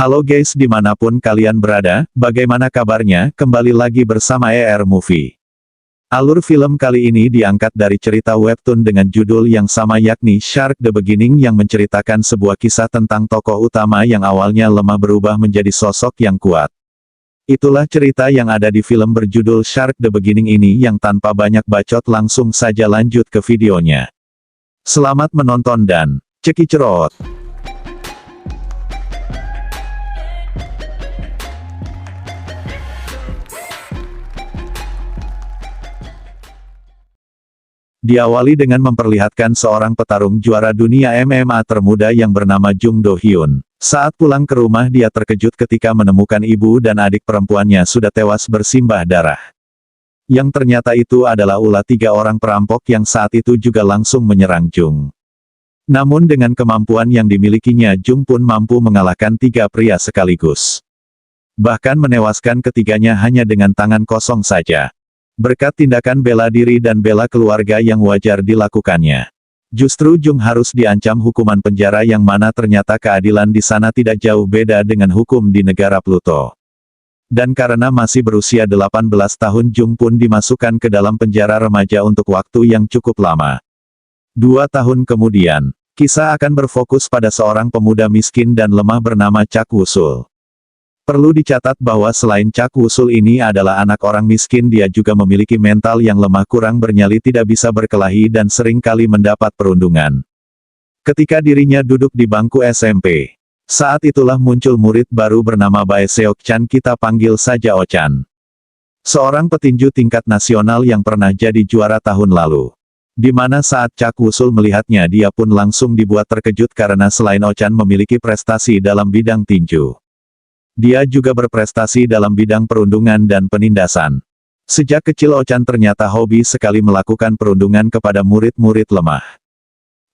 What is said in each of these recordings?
Halo guys, dimanapun kalian berada, bagaimana kabarnya? Kembali lagi bersama ER Movie. Alur film kali ini diangkat dari cerita webtoon dengan judul yang sama yakni Shark the Beginning yang menceritakan sebuah kisah tentang tokoh utama yang awalnya lemah berubah menjadi sosok yang kuat. Itulah cerita yang ada di film berjudul Shark the Beginning ini yang tanpa banyak bacot langsung saja lanjut ke videonya. Selamat menonton dan cekicerot. Diawali dengan memperlihatkan seorang petarung juara dunia MMA termuda yang bernama Jung Do Hyun. Saat pulang ke rumah dia terkejut ketika menemukan ibu dan adik perempuannya sudah tewas bersimbah darah. Yang ternyata itu adalah ulah 3 orang perampok yang saat itu juga langsung menyerang Jung. Namun dengan kemampuan yang dimilikinya Jung pun mampu mengalahkan 3 pria sekaligus. Bahkan menewaskan ketiganya hanya dengan tangan kosong saja. Berkat tindakan bela diri dan bela keluarga yang wajar dilakukannya. Justru Jung harus diancam hukuman penjara yang mana ternyata keadilan di sana tidak jauh beda dengan hukum di negara Pluto. Dan karena masih berusia 18 tahun Jung pun dimasukkan ke dalam penjara remaja untuk waktu yang cukup lama. 2 tahun kemudian, kisah akan berfokus pada seorang pemuda miskin dan lemah bernama Chak Woo-sul. Perlu dicatat bahwa selain Chak Woo-sul ini adalah anak orang miskin, dia juga memiliki mental yang lemah, kurang bernyali, tidak bisa berkelahi dan sering kali mendapat perundungan. Ketika dirinya duduk di bangku SMP, saat itulah muncul murid baru bernama Bae Seok-chan, kita panggil saja Ochan. Seorang petinju tingkat nasional yang pernah jadi juara tahun lalu. Di mana saat Chak Woo-sul melihatnya dia pun langsung dibuat terkejut karena selain Ochan memiliki prestasi dalam bidang tinju, dia juga berprestasi dalam bidang perundungan dan penindasan. Sejak kecil Ochan ternyata hobi sekali melakukan perundungan kepada murid-murid lemah.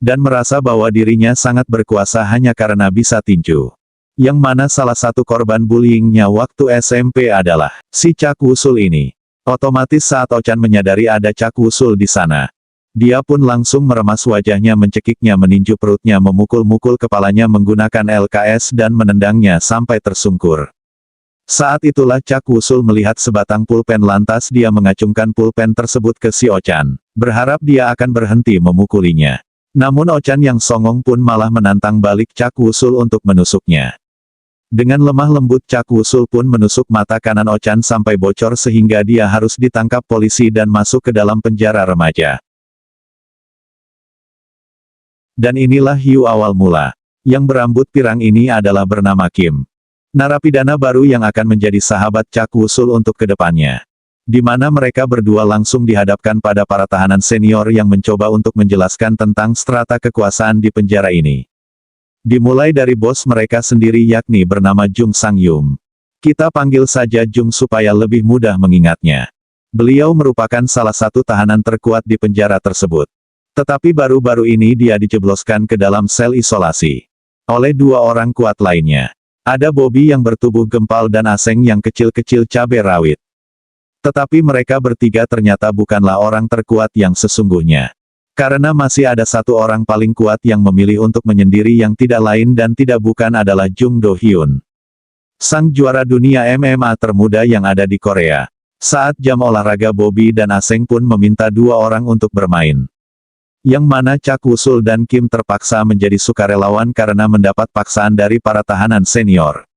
Dan merasa bahwa dirinya sangat berkuasa hanya karena bisa tinju. Yang mana salah satu korban bullyingnya waktu SMP adalah si Chak Woo-sul ini. Otomatis saat Ochan menyadari ada Chak Woo-sul di sana, dia pun langsung meremas wajahnya, mencekiknya, meninju perutnya, memukul-mukul kepalanya menggunakan LKS dan menendangnya sampai tersungkur. Saat itulah Chak Woo-sul melihat sebatang pulpen, lantas dia mengacungkan pulpen tersebut ke si Ochan, berharap dia akan berhenti memukulinya. Namun Ochan yang songong pun malah menantang balik Chak Woo-sul untuk menusuknya. Dengan lemah lembut Chak Woo-sul pun menusuk mata kanan Ochan sampai bocor sehingga dia harus ditangkap polisi dan masuk ke dalam penjara remaja. Dan inilah hiu awal mula. Yang berambut pirang ini adalah bernama Kim. Narapidana baru yang akan menjadi sahabat Chak Woo-sul untuk kedepannya. Di mana mereka berdua langsung dihadapkan pada para tahanan senior yang mencoba untuk menjelaskan tentang strata kekuasaan di penjara ini. Dimulai dari bos mereka sendiri yakni bernama Jung Sang-yum. Kita panggil saja Jung supaya lebih mudah mengingatnya. Beliau merupakan salah satu tahanan terkuat di penjara tersebut. Tetapi baru-baru ini dia dijebloskan ke dalam sel isolasi oleh 2 orang kuat lainnya. Ada Bobby yang bertubuh gempal dan Aseng yang kecil-kecil cabai rawit. Tetapi mereka bertiga ternyata bukanlah orang terkuat yang sesungguhnya. Karena masih ada 1 orang paling kuat yang memilih untuk menyendiri, yang tidak lain dan tidak bukan adalah Jung Do Hyun, sang juara dunia MMA termuda yang ada di Korea. Saat jam olahraga Bobby dan Aseng pun meminta 2 orang untuk bermain. Yang mana Chak Woo-sul dan Kim terpaksa menjadi sukarelawan karena mendapat paksaan dari para tahanan senior.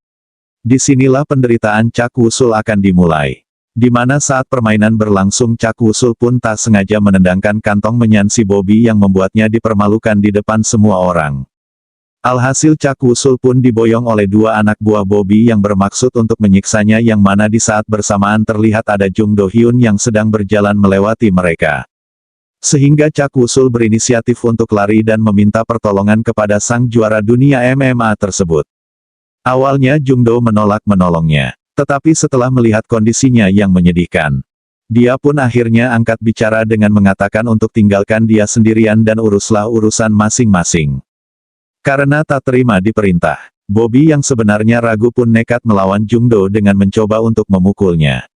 Disinilah penderitaan Chak Woo-sul akan dimulai. Di mana saat permainan berlangsung Chak Woo-sul pun tak sengaja menendangkan kantong menyan si Bobby yang membuatnya dipermalukan di depan semua orang. Alhasil Chak Woo-sul pun diboyong oleh 2 anak buah Bobby yang bermaksud untuk menyiksanya, yang mana di saat bersamaan terlihat ada Jung Do Hyun yang sedang berjalan melewati mereka. Sehingga Chak Woo-sul berinisiatif untuk lari dan meminta pertolongan kepada sang juara dunia MMA tersebut. Awalnya Jung Do menolak menolongnya. Tetapi setelah melihat kondisinya yang menyedihkan, dia pun akhirnya angkat bicara dengan mengatakan untuk tinggalkan dia sendirian dan uruslah urusan masing-masing. Karena tak terima diperintah, Bobby yang sebenarnya ragu pun nekat melawan Jung Do dengan mencoba untuk memukulnya.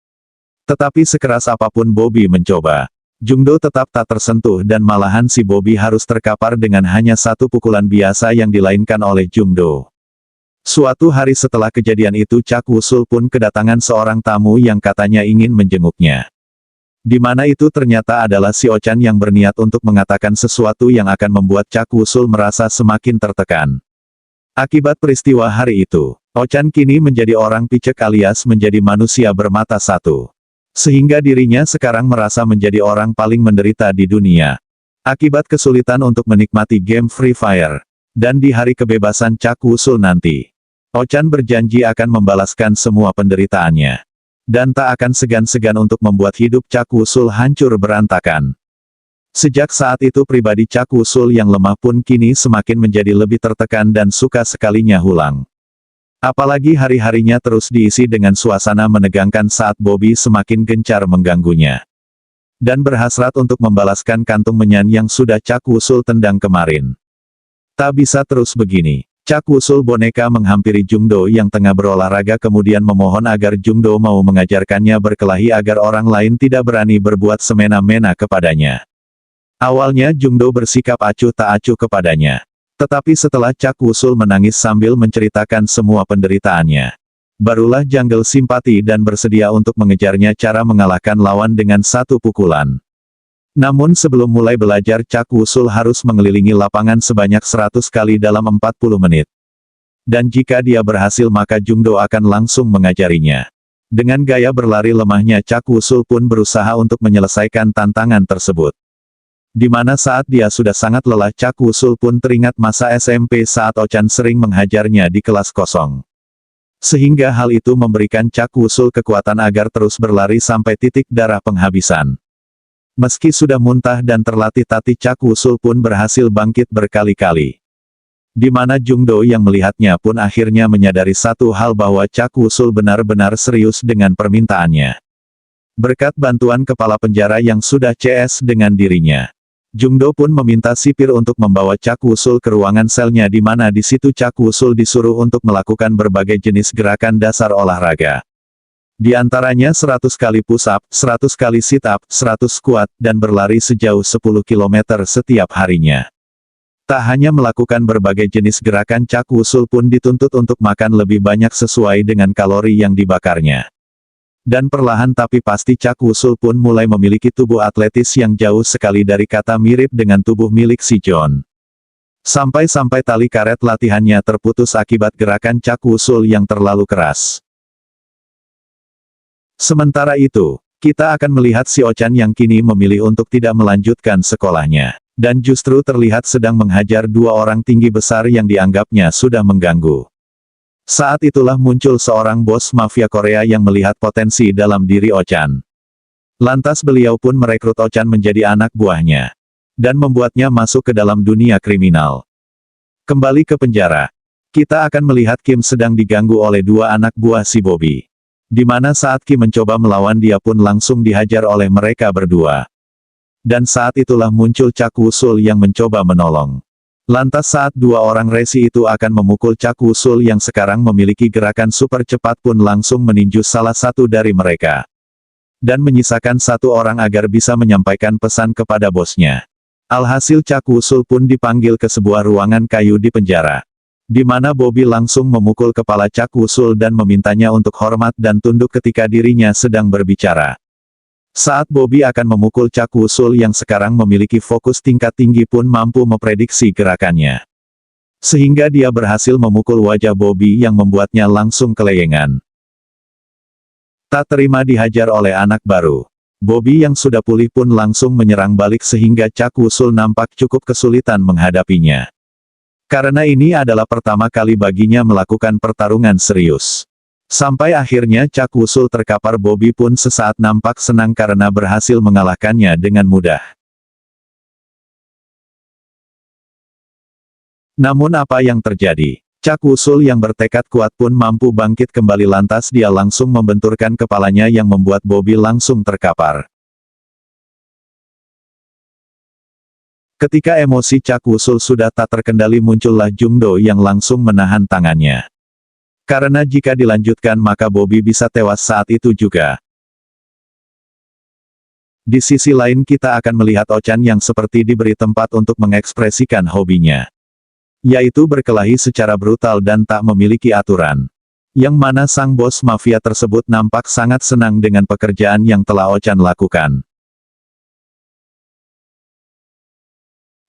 Tetapi sekeras apapun Bobby mencoba, Jung Do tetap tak tersentuh dan malahan si Bobby harus terkapar dengan hanya 1 pukulan biasa yang dilainkan oleh Jung Do. Suatu hari setelah kejadian itu Cak Wusul pun kedatangan seorang tamu yang katanya ingin menjenguknya. Di mana itu ternyata adalah si Ochan yang berniat untuk mengatakan sesuatu yang akan membuat Cak Wusul merasa semakin tertekan. Akibat peristiwa hari itu, Ochan kini menjadi orang picek alias menjadi manusia bermata satu. Sehingga dirinya sekarang merasa menjadi orang paling menderita di dunia. Akibat kesulitan untuk menikmati game Free Fire. Dan di hari kebebasan Cak Wusul nanti, Ochan berjanji akan membalaskan semua penderitaannya. Dan tak akan segan-segan untuk membuat hidup Cak Wusul hancur berantakan. Sejak saat itu pribadi Cak Wusul yang lemah pun kini semakin menjadi lebih tertekan dan suka sekalinya hulang. Apalagi hari-harinya terus diisi dengan suasana menegangkan saat Bobby semakin gencar mengganggunya. Dan berhasrat untuk membalaskan kantung menyan yang sudah Cak Wusul tendang kemarin. Tak bisa terus begini. Cak Wusul boneka menghampiri Jungdo yang tengah berolahraga kemudian memohon agar Jungdo mau mengajarkannya berkelahi agar orang lain tidak berani berbuat semena-mena kepadanya. Awalnya Jungdo bersikap acuh tak acuh kepadanya. Tetapi setelah Cak Wusul menangis sambil menceritakan semua penderitaannya, barulah Jungle simpati dan bersedia untuk mengejarnya cara mengalahkan lawan dengan satu pukulan. Namun sebelum mulai belajar Cak Wusul harus mengelilingi lapangan sebanyak 100 kali dalam 40 menit. Dan jika dia berhasil maka Jungdo akan langsung mengajarinya. Dengan gaya berlari lemahnya Cak Wusul pun berusaha untuk menyelesaikan tantangan tersebut. Di mana saat dia sudah sangat lelah Cak Wusul pun teringat masa SMP saat Ochan sering menghajarnya di kelas kosong. Sehingga hal itu memberikan Cak Wusul kekuatan agar terus berlari sampai titik darah penghabisan. Meski sudah muntah dan terlatih tapi Cak Wusul pun berhasil bangkit berkali-kali. Di mana Jungdo yang melihatnya pun akhirnya menyadari satu hal bahwa Cak Wusul benar-benar serius dengan permintaannya. Berkat bantuan kepala penjara yang sudah CS dengan dirinya, Jungdo pun meminta sipir untuk membawa Cak Wusul ke ruangan selnya di mana di situ Cak Wusul disuruh untuk melakukan berbagai jenis gerakan dasar olahraga. Di antaranya 100 kali push up, 100 kali sit up, 100 squat, dan berlari sejauh 10 km setiap harinya. Tak hanya melakukan berbagai jenis gerakan Cak Wusul pun dituntut untuk makan lebih banyak sesuai dengan kalori yang dibakarnya. Dan perlahan tapi pasti Cak Wusul pun mulai memiliki tubuh atletis yang jauh sekali dari kata mirip dengan tubuh milik si John. Sampai-sampai tali karet latihannya terputus akibat gerakan Cak Wusul yang terlalu keras. Sementara itu, kita akan melihat si Ochan yang kini memilih untuk tidak melanjutkan sekolahnya. Dan justru terlihat sedang menghajar dua orang tinggi besar yang dianggapnya sudah mengganggu. Saat itulah muncul seorang bos mafia Korea yang melihat potensi dalam diri Ochan. Lantas beliau pun merekrut Ochan menjadi anak buahnya. Dan membuatnya masuk ke dalam dunia kriminal. Kembali ke penjara. Kita akan melihat Kim sedang diganggu oleh dua anak buah si Bobby. Di mana saat Kim mencoba melawan dia pun langsung dihajar oleh mereka berdua. Dan saat itulah muncul Cak Wusul yang mencoba menolong. Lantas saat dua orang resi itu akan memukul Cak Wusul yang sekarang memiliki gerakan super cepat pun langsung meninju salah satu dari mereka. Dan menyisakan satu orang agar bisa menyampaikan pesan kepada bosnya. Alhasil Cak Wusul pun dipanggil ke sebuah ruangan kayu di penjara. Di mana Bobby langsung memukul kepala Cak Wusul dan memintanya untuk hormat dan tunduk ketika dirinya sedang berbicara. Saat Bobby akan memukul Cak Wusul yang sekarang memiliki fokus tingkat tinggi pun mampu memprediksi gerakannya. Sehingga dia berhasil memukul wajah Bobby yang membuatnya langsung keleyengan. Tak terima dihajar oleh anak baru. Bobby yang sudah pulih pun langsung menyerang balik sehingga Cak Wusul nampak cukup kesulitan menghadapinya. Karena ini adalah pertama kali baginya melakukan pertarungan serius. Sampai akhirnya Cak Wusul terkapar Bobby pun sesaat nampak senang karena berhasil mengalahkannya dengan mudah. Namun apa yang terjadi? Cak Wusul yang bertekad kuat pun mampu bangkit kembali lantas dia langsung membenturkan kepalanya yang membuat Bobby langsung terkapar. Ketika emosi Cak Wusul sudah tak terkendali muncullah Jungdo yang langsung menahan tangannya. Karena jika dilanjutkan maka Bobby bisa tewas saat itu juga. Di sisi lain kita akan melihat Ochan yang seperti diberi tempat untuk mengekspresikan hobinya. yaitu berkelahi secara brutal dan tak memiliki aturan. Yang mana sang bos mafia tersebut nampak sangat senang dengan pekerjaan yang telah Ochan lakukan.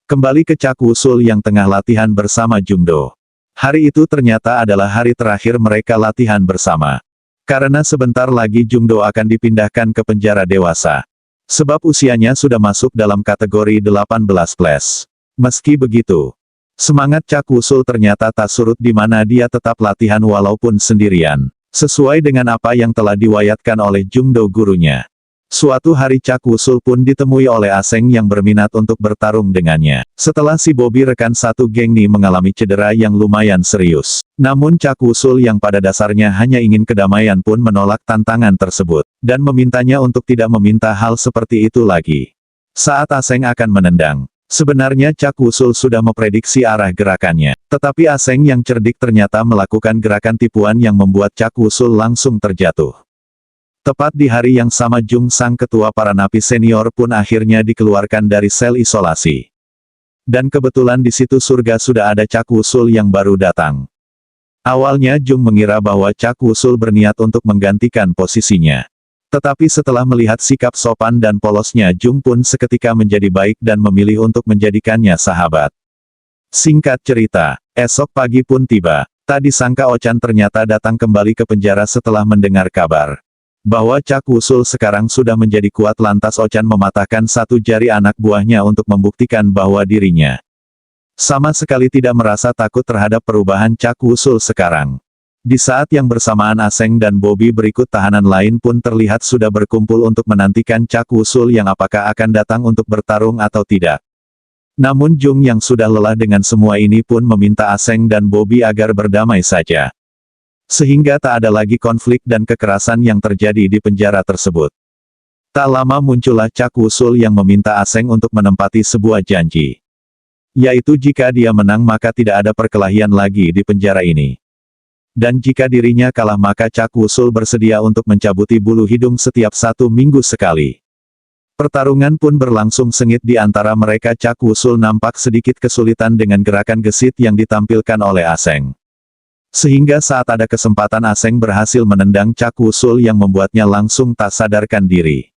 Kembali ke Cak Wusul yang tengah latihan bersama Jungdo. Hari itu ternyata adalah hari terakhir mereka latihan bersama. Karena sebentar lagi Jungdo akan dipindahkan ke penjara dewasa. Sebab usianya sudah masuk dalam kategori 18+. Meski begitu, semangat Cak Wusul ternyata tak surut di mana dia tetap latihan walaupun sendirian. Sesuai dengan apa yang telah diwayatkan oleh Jungdo gurunya. Suatu hari Cak Wusul pun ditemui oleh Aseng yang berminat untuk bertarung dengannya. Setelah si Bobby rekan satu geng Ni mengalami cedera yang lumayan serius. Namun Cak Wusul yang pada dasarnya hanya ingin kedamaian pun menolak tantangan tersebut. Dan memintanya untuk tidak meminta hal seperti itu lagi. Saat Aseng akan menendang. Sebenarnya Cak Wusul sudah memprediksi arah gerakannya. Tetapi Aseng yang cerdik ternyata melakukan gerakan tipuan yang membuat Cak Wusul langsung terjatuh. Tepat di hari yang sama Jung sang ketua para napi senior pun akhirnya dikeluarkan dari sel isolasi. Dan kebetulan di situ surga sudah ada Cak Wusul yang baru datang. Awalnya Jung mengira bahwa Cak Wusul berniat untuk menggantikan posisinya. Tetapi setelah melihat sikap sopan dan polosnya Jung pun seketika menjadi baik dan memilih untuk menjadikannya sahabat. Singkat cerita, esok pagi pun tiba. Tak disangka Ochan ternyata datang kembali ke penjara setelah mendengar kabar bahwa Cak Wusul sekarang sudah menjadi kuat. Lantas Ochan mematahkan satu jari anak buahnya untuk membuktikan bahwa dirinya sama sekali tidak merasa takut terhadap perubahan Cak Wusul sekarang. Di saat yang bersamaan Aseng dan Bobby berikut tahanan lain pun terlihat sudah berkumpul untuk menantikan Cak Wusul yang apakah akan datang untuk bertarung atau tidak. Namun Jung yang sudah lelah dengan semua ini pun meminta Aseng dan Bobby agar berdamai saja. Sehingga tak ada lagi konflik dan kekerasan yang terjadi di penjara tersebut. Tak lama muncullah Cak Wusul yang meminta Aseng untuk menempati sebuah janji. Yaitu jika dia menang maka tidak ada perkelahian lagi di penjara ini. Dan jika dirinya kalah maka Cak Wusul bersedia untuk mencabuti bulu hidung setiap 1 minggu sekali. Pertarungan pun berlangsung sengit di antara mereka. Cak Wusul nampak sedikit kesulitan dengan gerakan gesit yang ditampilkan oleh Aseng. Sehingga saat ada kesempatan Aseng berhasil menendang Cak Wusul yang membuatnya langsung tak sadarkan diri.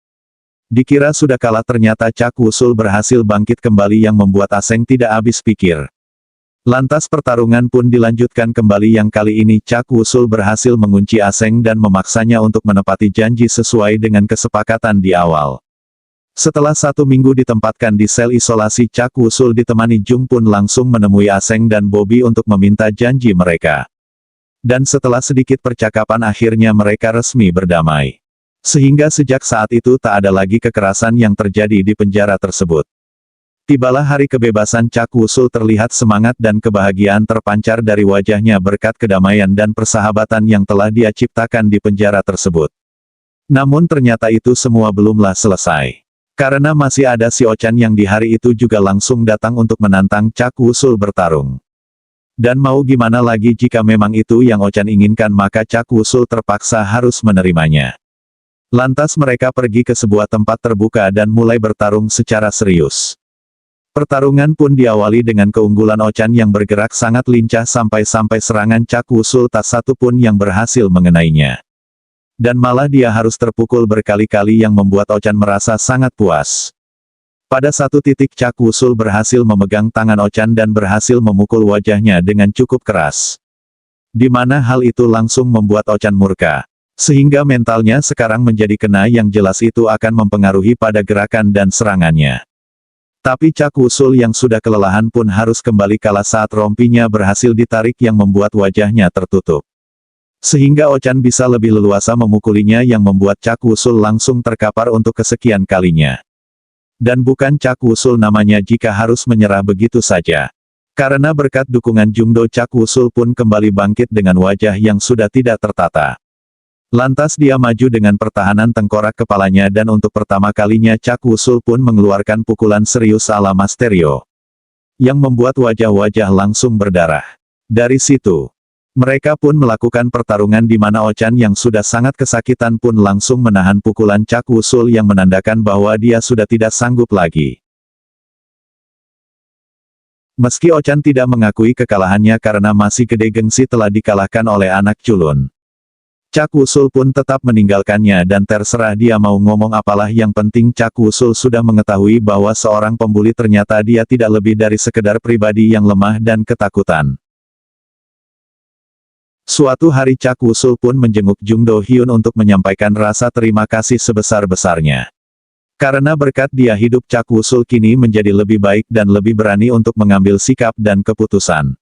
Dikira sudah kalah ternyata Cak Wusul berhasil bangkit kembali yang membuat Aseng tidak habis pikir. Lantas pertarungan pun dilanjutkan kembali yang kali ini Cak Wusul berhasil mengunci Aseng dan memaksanya untuk menepati janji sesuai dengan kesepakatan di awal. Setelah 1 minggu ditempatkan di sel isolasi Cak Wusul ditemani Jung pun langsung menemui Aseng dan Bobby untuk meminta janji mereka. Dan setelah sedikit percakapan akhirnya mereka resmi berdamai. Sehingga sejak saat itu tak ada lagi kekerasan yang terjadi di penjara tersebut. Tibalah hari kebebasan. Cak Wusul terlihat semangat dan kebahagiaan terpancar dari wajahnya berkat kedamaian dan persahabatan yang telah dia ciptakan di penjara tersebut. Namun ternyata itu semua belumlah selesai. Karena masih ada si Ochan yang di hari itu juga langsung datang untuk menantang Cak Wusul bertarung. Dan mau gimana lagi jika memang itu yang Ochan inginkan maka Cak Wusul terpaksa harus menerimanya. Lantas mereka pergi ke sebuah tempat terbuka dan mulai bertarung secara serius. Pertarungan pun diawali dengan keunggulan Ochan yang bergerak sangat lincah sampai-sampai serangan Cak Wusul tak satu pun yang berhasil mengenainya. Dan malah dia harus terpukul berkali-kali yang membuat Ochan merasa sangat puas. Pada satu titik Cak Wusul berhasil memegang tangan Ochan dan berhasil memukul wajahnya dengan cukup keras. Di mana hal itu langsung membuat Ochan murka. Sehingga mentalnya sekarang menjadi kena yang jelas itu akan mempengaruhi pada gerakan dan serangannya. Tapi Cak Wusul yang sudah kelelahan pun harus kembali kalah saat rompinya berhasil ditarik yang membuat wajahnya tertutup. Sehingga Ochan bisa lebih leluasa memukulinya yang membuat Cak Wusul langsung terkapar untuk kesekian kalinya. Dan bukan Cak Wusul namanya jika harus menyerah begitu saja. Karena berkat dukungan Jungdo Cak Wusul pun kembali bangkit dengan wajah yang sudah tidak tertata. Lantas dia maju dengan pertahanan tengkorak kepalanya dan untuk pertama kalinya Cak Wusul pun mengeluarkan pukulan serius ala Masterio. Yang membuat wajah-wajah langsung berdarah. Dari situ, mereka pun melakukan pertarungan di mana Ochan yang sudah sangat kesakitan pun langsung menahan pukulan Cak Wusul yang menandakan bahwa dia sudah tidak sanggup lagi. Meski Ochan tidak mengakui kekalahannya karena masih gede gengsi telah dikalahkan oleh anak culun. Cak Wusul pun tetap meninggalkannya dan terserah dia mau ngomong apalah, yang penting Cak Wusul sudah mengetahui bahwa seorang pembuli ternyata dia tidak lebih dari sekedar pribadi yang lemah dan ketakutan. Suatu hari Cak Wusul pun menjenguk Jung Do Hyun untuk menyampaikan rasa terima kasih sebesar-besarnya. Karena berkat dia hidup Cak Wusul kini menjadi lebih baik dan lebih berani untuk mengambil sikap dan keputusan.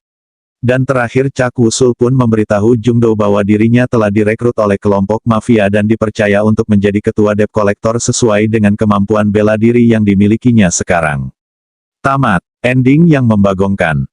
Dan terakhir Cak Wusul pun memberitahu Jung Do bahwa dirinya telah direkrut oleh kelompok mafia dan dipercaya untuk menjadi ketua debt collector sesuai dengan kemampuan bela diri yang dimilikinya sekarang. Tamat. Ending yang membagongkan.